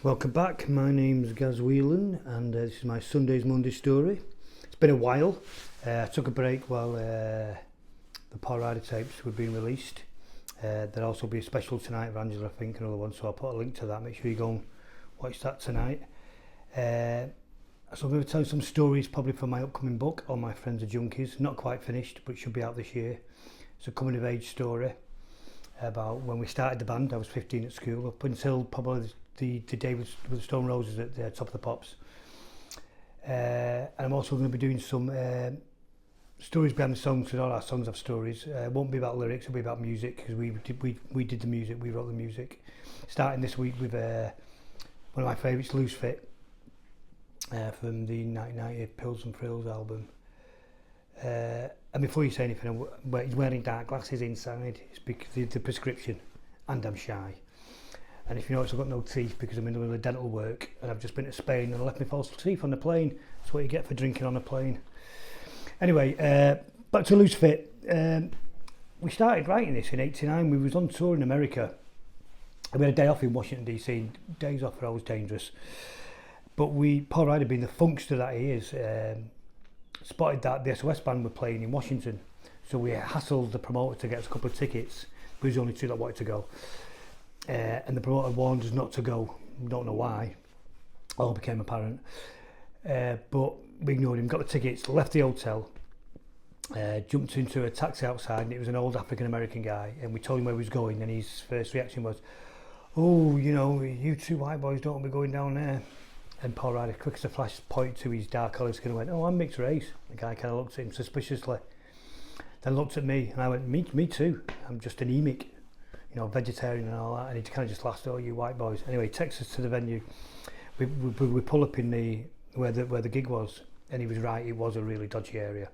Welcome back, my name's WHELAN and this is my Sundays Monday story. It's been a while. I took a break while the Paul Ryder tapes were being released. There'll also be a special tonight of Angela, I think, another one, so I'll put a link to that. Make sure you go and watch that tonight. So I'm going to tell you some stories probably from my upcoming book, All My Friends Are Junkies. Not quite finished, but it should be out this year. It's a coming of age story about when we started the band. I was 15 at school, up until probably the day with the Stone Roses at the Top of the Pops. And I'm also going to be doing some stories behind the songs, because all our songs have stories. It won't be about lyrics, it'll be about music, because we did the music, we wrote the music. Starting this week with one of my favourites, Loose Fit, from the 1990 Pills and Frills album. And before you say anything, he's wearing dark glasses inside. It's because the prescription, and I'm shy. And if you notice, I've got no teeth because I'm in the middle of dental work, and I've just been to Spain and I left my false teeth on the plane. That's what you get for drinking on a plane. Anyway, back to Loose Fit. We started writing this in '89. We was on tour in America. And we had a day off in Washington DC. Days off are always dangerous. But Paul Ryder, being the funkster that he is, spotted that the S.O.S band were playing in Washington. So we hassled the promoter to get us a couple of tickets. There was only two that wanted to go. And the promoter warned us not to go. We don't know why. All became apparent. But we ignored him, got the tickets, left the hotel, jumped into a taxi outside, and it was an old African American guy, and we told him where he was going, and his first reaction was, "Oh, you know, you two white boys don't want to be going down there." And Paul Ryder, quick as a flash, pointed to his dark coloured skin and went, "Oh, I'm mixed race." The guy kind of looked at him suspiciously, then looked at me, and I went, me too, I'm just anemic, you know, vegetarian and all that. And he kind of just laughed, "Oh, you white boys." Anyway, he takes us to the venue. We pull up in where the gig was, and he was right, it was a really dodgy area.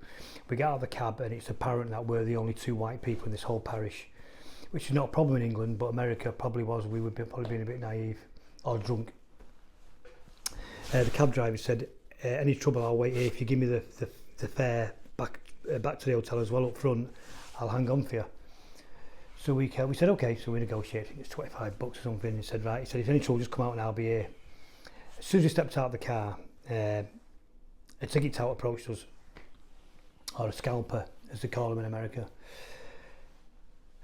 We get out of the cab, and it's apparent that we're the only two white people in this whole parish, which is not a problem in England, but America probably was. We would probably being a bit naive or drunk. The cab driver said, "Any trouble, I'll wait here. If you give me the fare back to the hotel as well up front, I'll hang on for you." So we said okay, so we negotiated. It's $25 or something. He said, right, he said, "If any trouble, just come out and I'll be here." As soon as we stepped out of the car, a ticket tout approached us, or a scalper, as they call them in America.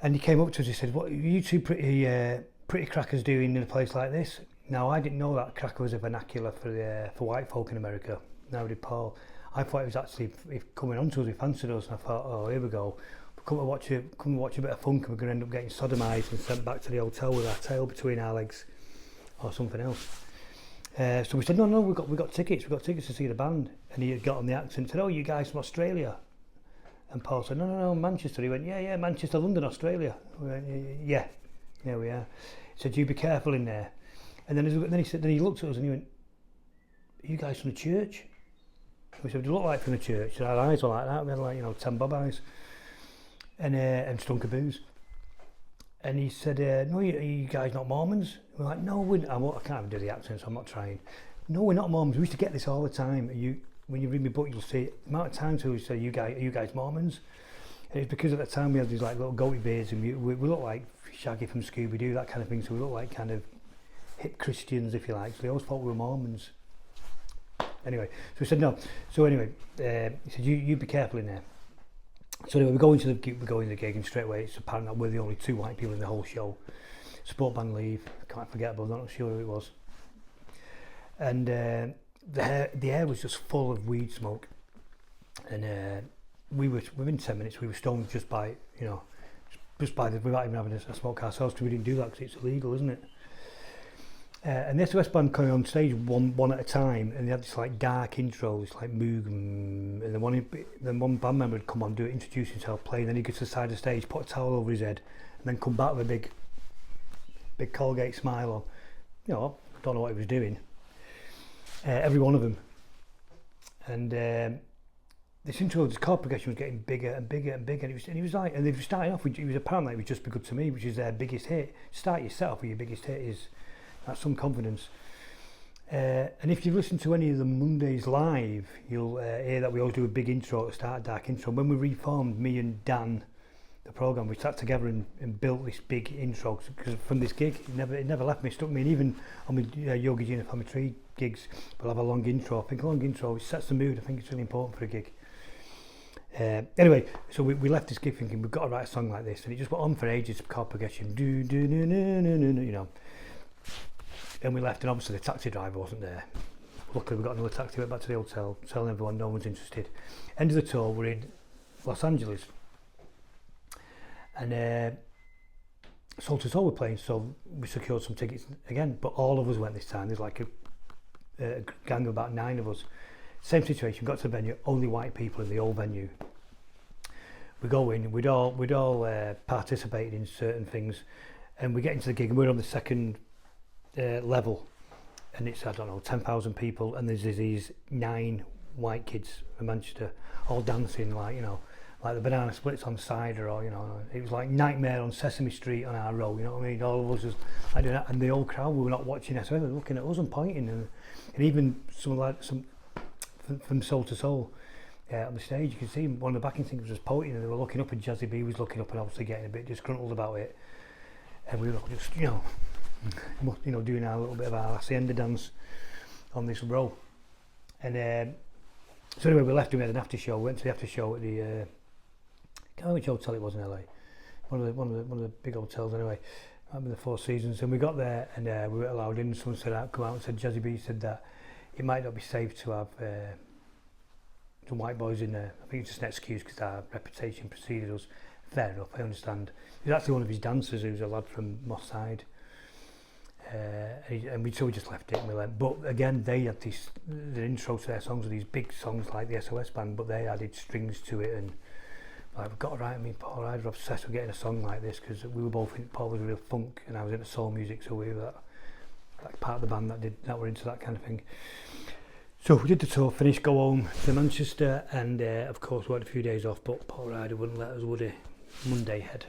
And he came up to us, he said, "What are you two pretty crackers doing in a place like this?" Now, I didn't know that cracker was a vernacular for white folk in America. Now did Paul. I thought it was actually coming on to us, he fancied us, and I thought, oh, here we go. Come and watch a bit of funk, and we're going to end up getting sodomised and sent back to the hotel with our tail between our legs, or something else. So we said, no, we've got tickets to see the band. And he had got on the accent and said, "Oh, you guys from Australia?" And Paul said, no, Manchester. He went, yeah, Manchester, London, Australia. We went, yeah, we are. He said, "You be careful in there." And then he looked at us and he went, "Are you guys from the church?" We said, "Do you look like from the church?" And our eyes were like that. We had like, 10 bob eyes. And stunk of booze. And he said, "No, are you guys not Mormons?" We're like, "No, I can't even do the accent, so I'm not trying." "No, we're not Mormons. We used to get this all the time. When you read my book, you'll see the amount of times we say, are you guys Mormons?" And it's because at the time we had these like little goatee beards, and we looked like Shaggy from Scooby-Doo, that kind of thing. So we looked like kind of hip Christians, if you like. So they always thought we were Mormons. Anyway, so we said no. So anyway, he said, you be careful in there. So anyway, we go into the gig, and straight away it's apparent that we're the only two white people in the whole show. Support band leave, can't forget, but I'm not sure who it was. And the air was just full of weed smoke, and we were within 10 minutes we were stoned just by without even having a smoke ourselves, because we didn't do that because it's illegal, isn't it? And the S.O.S band coming on stage one at a time, and they had this like dark intro, this like moog, and then one band member would come on, introduce himself, play, and then he'd go to the side of the stage, put a towel over his head, and then come back with a big Colgate smile on. I don't know what he was doing. Every one of them. And this intro, this chord progression was getting bigger and bigger and bigger, and he was like, and they were starting off with, it was apparently it was Just Be Good to Me, which is their biggest hit. Start your set off with your biggest hit that's some confidence. And if you've listened to any of the Mondays live, you'll hear that we always do a big intro to start, a dark intro. When we reformed, me and Dan the programme, we sat together and built this big intro, because from this gig, it never left me, stuck me, and even on my Yogi Gina Family Tree gigs, we'll have a long intro. I think a long intro, it sets the mood. I think it's really important for a gig. Anyway, so we left this gig thinking we've got to write a song like this, and it just went on for ages, chord progression, do do do do do do, you know. And we left, and obviously the taxi driver wasn't there. Luckily we got another taxi, went back to the hotel, telling everyone no one's interested. End of the tour, we're in Los Angeles, and S.O.S were playing, so we secured some tickets again, but all of us went this time. There's like a gang of about 9 of us. Same situation, got to the venue, only white people in the old venue. We go in, we'd all participated in certain things, and we get into the gig, and we're on the second level, and it's, I don't know, 10,000 people, and there's these 9 white kids from Manchester all dancing like, you know, like the banana splits on cider, or, you know, it was like Nightmare on Sesame Street on our row, you know what I mean? All of us was like doing that, and the whole crowd, we were not watching us, they were looking at us and pointing, and even some from Soul to Soul on the stage, you can see one of the backing singers was pointing, and they were looking up, and Jazzy B was looking up and obviously getting a bit disgruntled about it, and we were just, you know, doing our little bit of our hacienda dance on this row. And so anyway, we left, we had an after show, went to the after show at the I can't remember which hotel it was in LA, one of the big hotels anyway, might be the Four Seasons, and we got there, and we were allowed in. Someone said, come out and said, Jazzy B said that it might not be safe to have some white boys in there. I think it's just an excuse because our reputation preceded us. Fair enough, I understand. He was actually one of his dancers, who's a lad from Moss Side. And we just left it and we went. But again, they had the intro to their songs were these big songs like the S.O.S band, but they added strings to it, and like, we've got to write. I mean, Paul and I were obsessed with getting a song like this, because we were both, Paul was real funk and I was into soul music, so we were like part of the band that were into that kind of thing. So we did the tour, finished, go home to Manchester, and of course we had a few days off, but Paul Ryder wouldn't let us, would he? Monday head.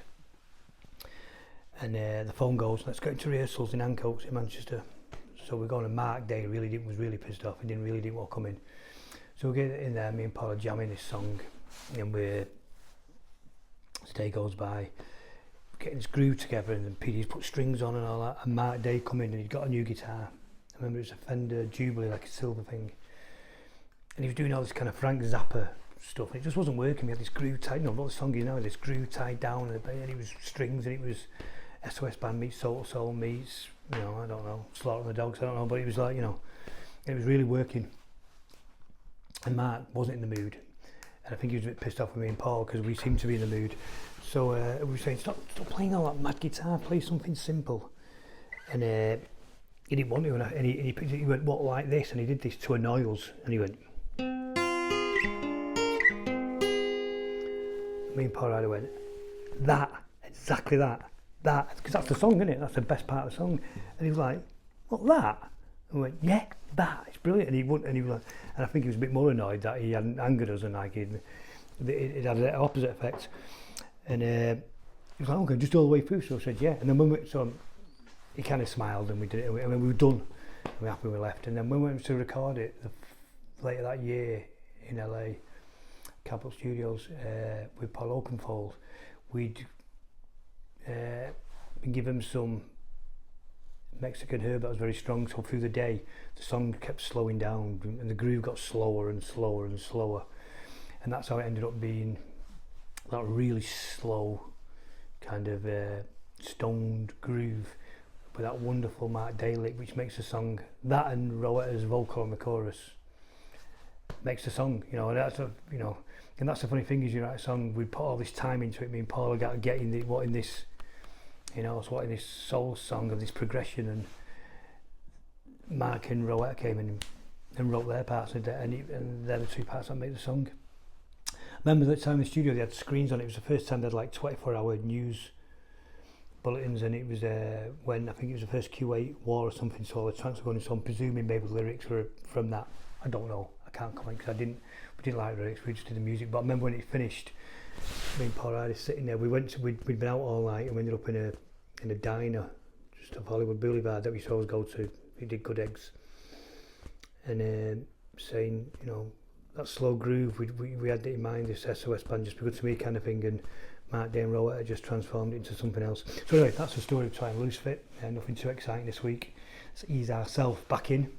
And the phone goes, let's go to rehearsals in Ancoats in Manchester. So we're going, to Mark Day was really pissed off, he didn't want to come in. So we get in there, me and Paul are jamming this song, and as the day goes by, getting this groove together, and then PD's put strings on and all that, and Mark Day come in and he'd got a new guitar. I remember it was a Fender Jubilee, like a silver thing, and he was doing all this kind of Frank Zappa stuff, and it just wasn't working. We had this groove tied, what the song is now, this groove tied down, and it was strings, and it was S.O.S band meets Soul to Soul meets, you know, I don't know, Slaughter the Dogs, I don't know, but it was like, you know, it was really working. And Mark wasn't in the mood, and I think he was a bit pissed off with me and Paul, because we seemed to be in the mood. So we were saying, stop playing all that mad guitar, play something simple. And he didn't want to, and he went, what, like this? And he did this to annoy us, and he went, me and Paul Ryder went, that, exactly that, because that's the song, isn't it? That's the best part of the song. And he was like, what, that? And we went, yeah, that, it's brilliant. And he wouldn't, and he was like, and I think he was a bit more annoyed that he hadn't angered us, and like it had an opposite effect. And he was like, okay, just all the way through. So I said, yeah. And then he kind of smiled, and we did it, and we were done. We were happy we left. And then when we went to record it later that year in LA, Capitol Studios, with Paul Oakenfold, we'd been given some Mexican herb that was very strong, so through the day the song kept slowing down, and the groove got slower and slower and slower, and that's how it ended up being that really slow kind of stoned groove with that wonderful Mark Day lick, which makes the song, that and Rowetta's vocal on the chorus makes the song, you know. And that's and that's the funny thing, is you write a song, we put all this time into it, me and Paul are getting in this soul song of this progression, and Mark and Rowetta came in and wrote their parts, and they're the two parts that make the song. I remember that time in the studio they had screens on it. It was the first time they had like 24-hour news bulletins, and it was when I think it was the first Kuwait war or something, so all the tracks were going in, so I'm presuming maybe the lyrics were from that. I don't know, I can't comment, because we didn't like the lyrics, we just did the music. But I remember when it finished, me and Paul Ryder sitting there, we'd been out all night, and we ended up in a diner just off Hollywood Boulevard that we used to always go to. We did good eggs, and saying, you know, that slow groove, we had it in mind, this S.O.S band just be good to me kind of thing. And Mark Dane wrote it, I just transformed it into something else. So anyway, that's the story of Try and Loose Fit. Nothing too exciting this week. Let's ease ourselves back in.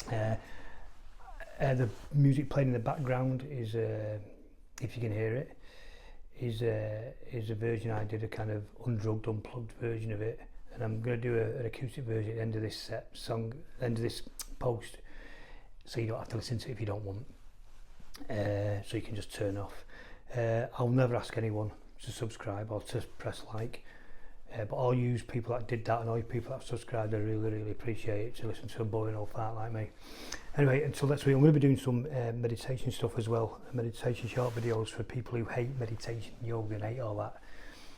The music playing in the background is, if you can hear it, is a version I did, a kind of undrugged, unplugged version of it, and I'm going to do an acoustic version at the end of this end of this post, so you don't have to listen to it if you don't want. So you can just turn off. I'll never ask anyone to subscribe or to press like, but all you people that did that and all you people that have subscribed, I really appreciate it, to listen to a boring old fart like me. Anyway, until next week, I'm going to be doing some meditation stuff as well, meditation short videos for people who hate meditation, yoga and hate all that,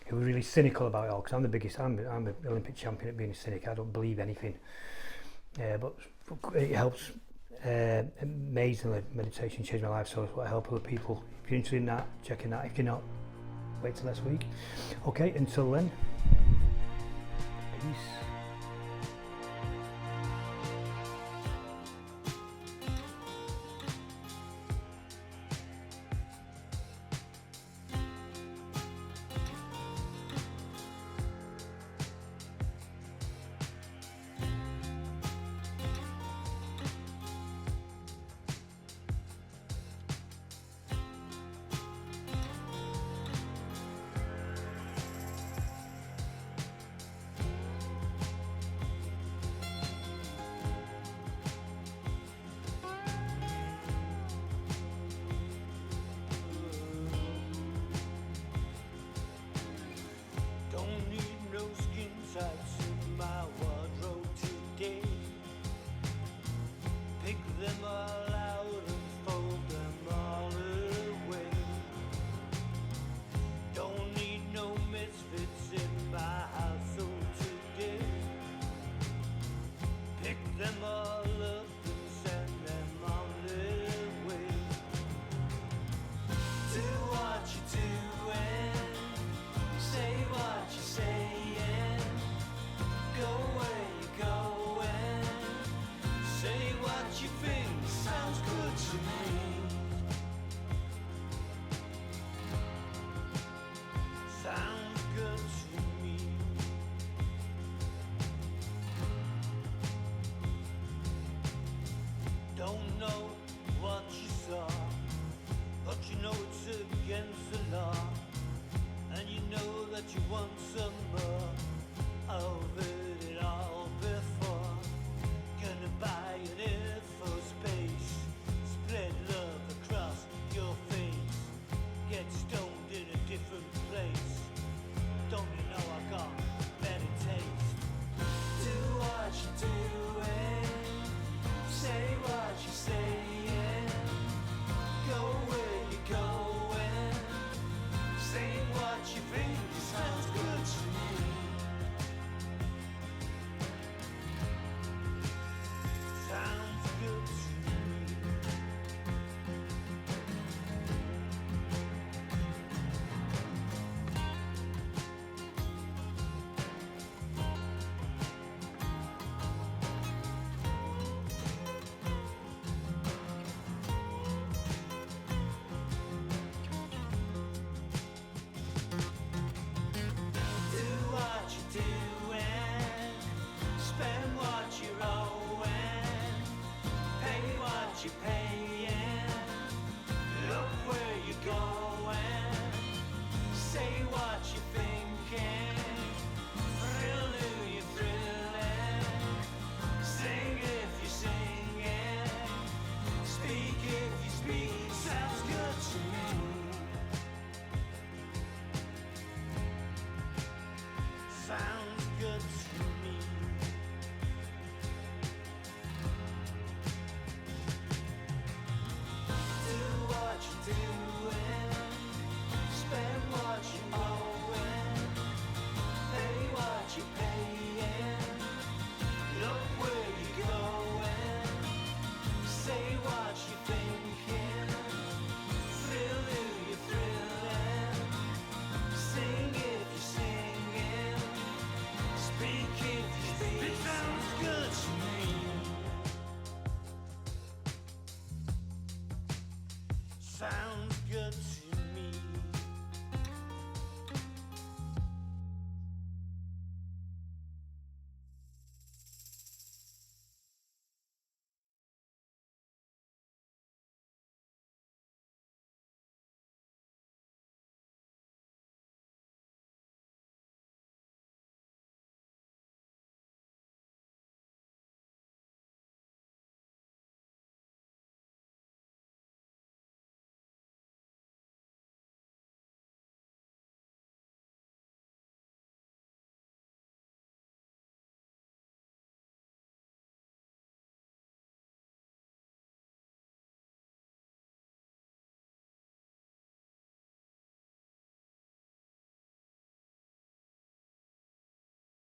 who are really cynical about it all, because I'm an Olympic champion at being a cynic. I don't believe anything, but it helps. Amazingly, meditation changed my life, so it's what I help other people. If you're interested in that, check in that. If you're not, wait till next week. Okay, until then, peace.